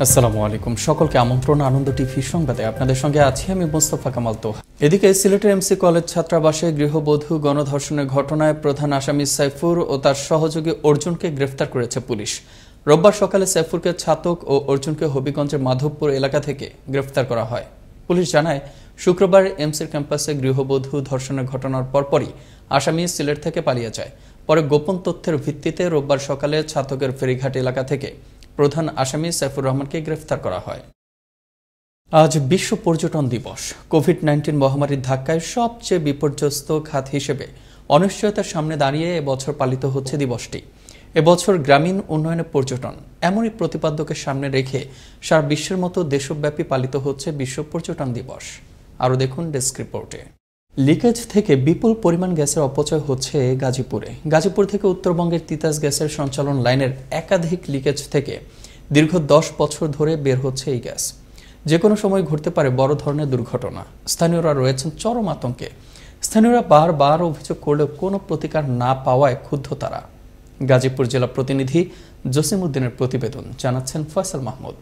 আসসালামু আলাইকুম, সকলকে আমন্ত্রণ আনন্দ টিভি সংবাদে। আপনাদের সঙ্গে আছি আমি মোস্তফা কামাল তোহা। এদিকে সিলেটের এমসি কলেজ ছাত্রাবাসে গৃহবধূ গণধর্ষণের ঘটনায় প্রধান আসামি সাইফুর ও তার সহযোগী অর্জুনকে গ্রেফতার করেছে পুলিশ। রোববার সকালে সাইফুরকে ছাতক ও অর্জুনকে হবিগঞ্জের মাধবপুর এলাকা থেকে গ্রেফতার করা হয়। পুলিশ জানায়, শুক্রবার এমসির ক্যাম্পাসে গৃহবধূ ধর্ষণের ঘটনার পরপরই আসামি সিলেট থেকে পালিয়ে যায়। পরে গোপন তথ্যের ভিত্তিতে রোববার সকালে ছাতকের ফেরিঘাট এলাকা থেকে প্রধান আসামি সাইফুর রহমানকে গ্রেফতার করা হয়। আজ বিশ্ব পর্যটন দিবস। কোভিড-19 মহামারীর ধাক্কায় সবচেয়ে বিপর্যস্ত খাত হিসেবে অনিশ্চয়তার সামনে দাঁড়িয়ে এবছর পালিত হচ্ছে দিবসটি। এবছর গ্রামীণ উন্নয়নে পর্যটন এমনই প্রতিপাদ্যকে সামনে রেখে সারা বিশ্বের মতো দেশব্যাপী পালিত হচ্ছে বিশ্ব পর্যটন দিবস। আরও দেখুন ডেস্ক রিপোর্টে। লিকেজ থেকে বিপুল পরিমাণ গ্যাসের অপচয় হচ্ছে গাজীপুরে। গাজীপুর থেকে উত্তরবঙ্গের তিতাস গ্যাসের সঞ্চালন লাইনের একাধিক লিকেজ থেকে দীর্ঘ 10 বছর ধরে বের হচ্ছে এই গ্যাস। যে কোনো সময় ঘটতে পারে বড় ধরনের দুর্ঘটনা। স্থানীয়রা রয়েছেন চরম আতঙ্কে। স্থানীয়রা বারবার অভিযোগ করলেও কোনো প্রতিকার না পাওয়ায় ক্ষুব্ধ তারা। গাজীপুর জেলা প্রতিনিধি জসিমউদ্দিনের প্রতিবেদন, জানাচ্ছেন ফয়সাল মাহমুদ।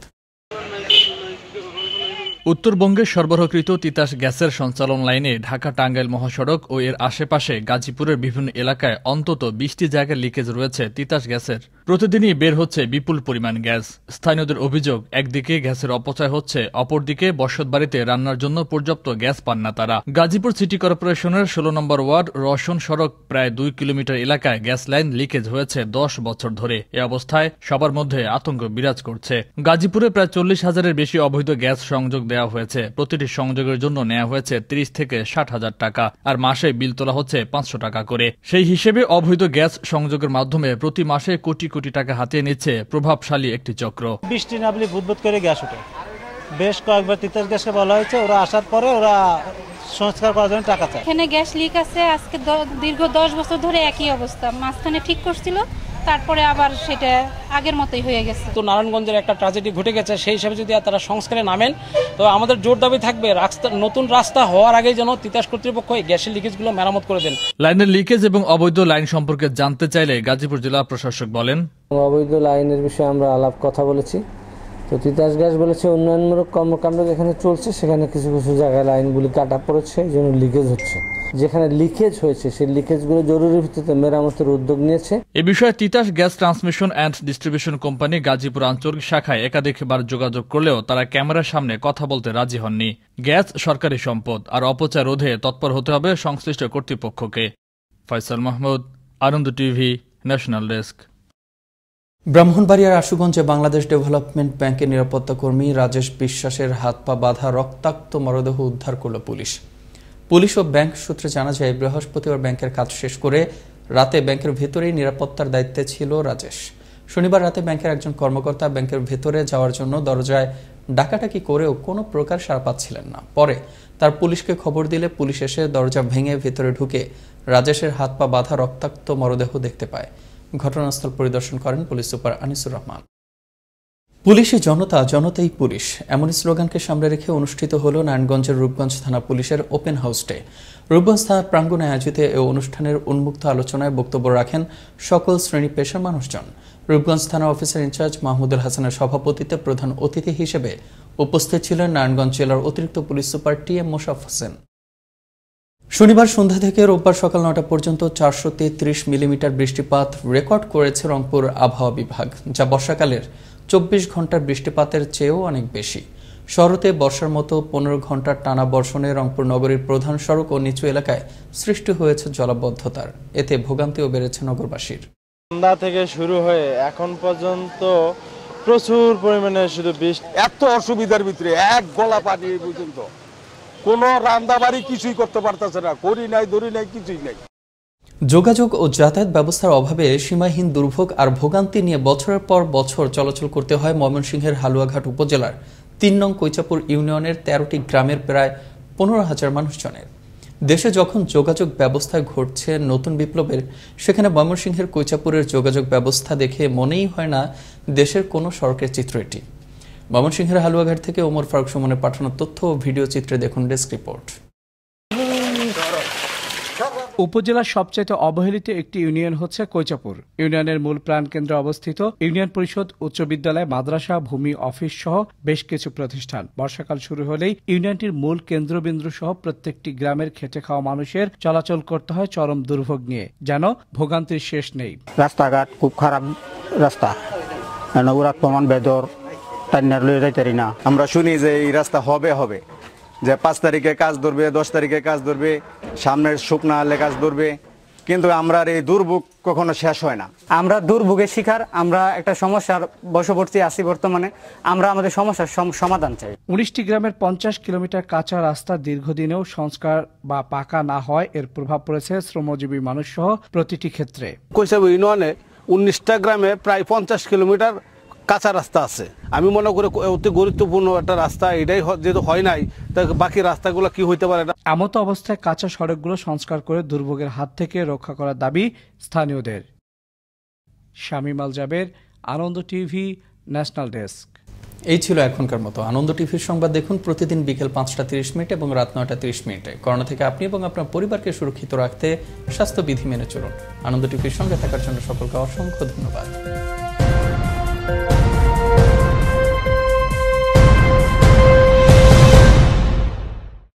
উত্তরবঙ্গে সরবরাহকৃত তিতাস গ্যাসের সঞ্চালন লাইনে ঢাকা-টাঙ্গাইল মহাসড়ক ও এর আশেপাশে গাজীপুরের বিভিন্ন এলাকায় অন্তত 20টি জায়গায় লিকেজ রয়েছে তিতাস গ্যাসের। প্রতিদিনই বের হচ্ছে বিপুল পরিমাণ গ্যাস। স্থানীয়দের অভিযোগ, একদিকে গ্যাসের অপচয় হচ্ছে, অপরদিকে বসতবাড়িতে রান্নার জন্য পর্যাপ্ত গ্যাস পান না তারা। গাজীপুর সিটি কর্পোরেশনের 16 নম্বর ওয়ার্ড রওশন সড়ক প্রায় 2 কিলোমিটার এলাকায় গ্যাস লাইন লিকেজ হয়েছে 10 বছর ধরে। এ অবস্থায় সবার মধ্যে আতঙ্ক বিরাজ করছে। গাজীপুরে প্রায় 40,000-এর বেশি অবৈধ গ্যাস সংযোগ দেওয়া হয়েছে। প্রতিটি সংযোগের জন্য নেওয়া হয়েছে 30 থেকে 60,000 টাকা, আর মাসে বিল তোলা হচ্ছে 500 টাকা করে। সেই হিসেবে অবৈধ গ্যাস সংযোগের মাধ্যমে প্রতি মাসে কোটি কোটি টাকা হাতিয়ে নিচ্ছে প্রভাবশালী একটি চক্র। বৃষ্টি নামলে বুদবুদ করে গ্যাস ওঠে। বেশ কয়েকবার তিতাস গ্যাসকে বলা হয়েছে, ওরা আসার পরে ওরা সংস্কার করার জন্য টাকা চায়। এখানে গ্যাস লিক আছে আজকে দীর্ঘ 10 বছর ধরে একই অবস্থা। মাঝখানে ঠিক করছিল, তারপরে আবার সেটা আগের মতোই হয়ে গেছে। তো নারায়ণগঞ্জের একটা ট্র্যাজেডি ঘটে গেছে, সেই হিসাবে যদি তারা সংস্কারে নামেন তো আমাদের জোর দাবি থাকবে নতুন রাস্তা হওয়ার আগেই যেন তিতাস কর্তৃপক্ষ এই গ্যাসের লিকেজগুলো মেরামত করে দেন। লাইনের লিকেজ এবং অবৈধ লাইন সম্পর্কে জানতে চাইলে গাজীপুর জেলা প্রশাসক বলেন, অবৈধ লাইনের বিষয়ে আমরা কথা বলেছি। তো তিতাস গ্যাস বলেছে উন্নয়নমূলক কর্মকাণ্ড যেখানে চলছে সেখানে কিছু কিছু জায়গায় লাইনগুলি কাটা পড়েছে, এই জন্য লিকেজ হচ্ছে। যেখানে লিকেজ হয়েছে সেই লিকেজগুলো জরুরি ভিত্তিতে মেরামতের উদ্যোগ নিয়েছে। এ বিষয়ে Titas gas transmission and distribution company Gazipur আঞ্চলিক শাখায় একাধিকবার যোগাযোগ করলেও তারা ক্যামেরার সামনে কথা বলতে রাজি হননি। গ্যাস সরকারি সম্পদ, আর অপচয় রোধে তৎপর হতে হবে সংশ্লিষ্ট কর্তৃপক্ষকে। ফয়সাল মাহমুদ, আনন্দ টিভি, ন্যাশনাল ডেস্ক। ব্রাহ্মণবাড়িয়ার আশুগঞ্জে বাংলাদেশ ডেভেলপমেন্ট ব্যাংকের নিরাপত্তা কর্মী রাজেশ বিশ্বাসের হাত পা বাঁধা রক্তাক্ত মরদেহ উদ্ধার করল পুলিশ ও ব্যাংক সূত্রে জানা যায়, বৃহস্পতিবার ব্যাংকের কাজ শেষ করে রাতে ব্যাংকের ভেতরেই নিরাপত্তার দায়িত্বে ছিল রাজেশ। শনিবার রাতে ব্যাংকের একজন কর্মকর্তা ব্যাংকের ভেতরে যাওয়ার জন্য দরজায় ডাকাডাকি করেও কোনো প্রকার সাড়া পাচ্ছিলেন না। পরে তার পুলিশকে খবর দিলে পুলিশ এসে দরজা ভেঙে ভেতরে ঢুকে রাজেশের হাত পা বাঁধা রক্তাক্ত মরদেহ দেখতে পায়। ঘটনাস্থল পরিদর্শন করেন পুলিশ সুপার আনিসুর রহমান। পুলিশে জনতা, জনতাই পুলিশ, এমন স্লোগানকে সামনে রেখে অনুষ্ঠিত হল নারায়ণগঞ্জের রূপগঞ্জ থানা পুলিশের ওপেন হাউস ডে। রূপগঞ্জ থানার প্রাঙ্গণে আয়োজিত এই অনুষ্ঠানের উন্মুক্ত আলোচনায় বক্তব্য রাখেন সকল শ্রেণী পেশার মানুষজন। রূপগঞ্জ থানা অফিসার ইনচার্জ মাহমুদুল হাসানের সভাপতিত্বে প্রধান অতিথি হিসেবে উপস্থিত ছিলেন নারায়ণগঞ্জ জেলার অতিরিক্ত police super TM. Mosharraf Hossain. শনিবার সন্ধ্যা থেকে রোববার সকাল 9টা পর্যন্ত 433 মিলিমিটার বৃষ্টিপাত রেকর্ড করেছে রংপুর আবহাওয়া বিভাগ, যা বর্ষাকালের 24 ঘন্টার বৃষ্টিপাতের চেয়েও অনেক বেশি। শরতে বর্ষার মতো 15 ঘন্টার টানা বর্ষণে রংপুর নগরীর প্রধান সড়ক ও নিচু এলাকায় সৃষ্টি হয়েছে জলাবদ্ধতার। এতে ভোগান্তিও বেড়েছে নগরবাসীর। সন্ধ্যা থেকে শুরু হয়ে এখন পর্যন্ত প্রচুর পরিমাণে শুধু বৃষ্টি। এত অসুবিধার ভিতরে এক গলা পানি পর্যন্ত কোনো রান্দাবাড়ি কিছুই করতে পারতেছে না, করি নাই দড়ি নাই কিছুই নাই। যোগাযোগ ও যাতায়াত ব্যবস্থার অভাবে সীমাহীন দুর্ভোগ আর ভোগান্তি নিয়ে বছরের পর বছর চলাচল করতে হয় ময়মনসিংহের হালুয়াঘাট উপজেলার 3 নং কৈচাপুর ইউনিয়নের 13টি গ্রামের প্রায় 15,000 মানুষজনের। দেশে যখন যোগাযোগ ব্যবস্থায় ঘটছে নতুন বিপ্লবের, সেখানে ময়মনসিংহের কৈচাপুরের যোগাযোগ ব্যবস্থা দেখে মনেই হয় না দেশের কোনো সড়কের চিত্র এটি। ময়মনসিংহের হালুয়াঘাট থেকে ওমর ফারুক সুমনের পাঠানো তথ্য ও ভিডিও চিত্রে দেখুন ডেস্ক রিপোর্ট। উপজেলার সবচাইতে অবহেলিত একটি ইউনিয়ন হচ্ছে কৈচাপুর। ইউনিয়নের মূল প্রাণকেন্দ্রে অবস্থিত ইউনিয়ন পরিষদ, উচ্চ বিদ্যালয়, মাদ্রাসা, ভূমি অফিস সহ বেশ কিছু প্রতিষ্ঠান। বর্ষাকাল শুরু হলেই ইউনিয়নটির মূল কেন্দ্রবিন্দু সহ প্রত্যেকটি গ্রামের খেটে খাওয়া মানুষের চলাচল করতে হয় চরম দুর্ভোগ নিয়ে, যেন ভোগান্তির শেষ নেই। রাস্তাঘাট খুব খারাপ রাস্তা, প্রমাণ বেদর না। আমরা শুনি যে এই রাস্তা হবে যে 5 তারিখে কাজ ধরবে, 10 তারিখে কাজ ধরবে, সামনের শুকনা হলে কাজ ধরবে, কিন্তু আমরা এই দুর্ভোগ কখনো শেষ হয় না। আমরা দুর্ভোগের শিকার, আমরা একটা সমস্যার বশবর্তী আছি। বর্তমানে আমরা আমাদের সমস্যার সমাধান চাই। 19টি গ্রামের 50 কিলোমিটার কাঁচা রাস্তা দীর্ঘদিনেও সংস্কার বা পাকা না হয় এর প্রভাব পড়েছে শ্রমজীবী মানুষ সহ প্রতিটি ক্ষেত্রে। কৈচাপুর ইউনিয়নে 19টা গ্রামে প্রায় 50 কিলোমিটার কাঁচা রাস্তা আছে। আমি মনে করি অতি গুরুত্বপূর্ণ একটা রাস্তা, এটাই যেহেতু হয় নাই, তা বাকি রাস্তাগুলো কি হইতে পারে। এমত অবস্থায় কাঁচা সড়কগুলো সংস্কার করে দুর্ভোগের হাত থেকে রক্ষা করার দাবি স্থানীয়দের। শামীম আল জাবের, আনন্দ টিভি, ন্যাশনাল ডেস্ক। এই ছিল এখনকার মতো। আনন্দ টিভির সংবাদ দেখুন প্রতিদিন বিকেল 5টা 30 এবং রাত 9টা 30। করোনা থেকে আপনি এবং আপনার পরিবারকে সুরক্ষিত রাখতে স্বাস্থ্যবিধি মেনে চলুন। আনন্দ টিভির সঙ্গে থাকার জন্য সকলকে অসংখ্য ধন্যবাদ।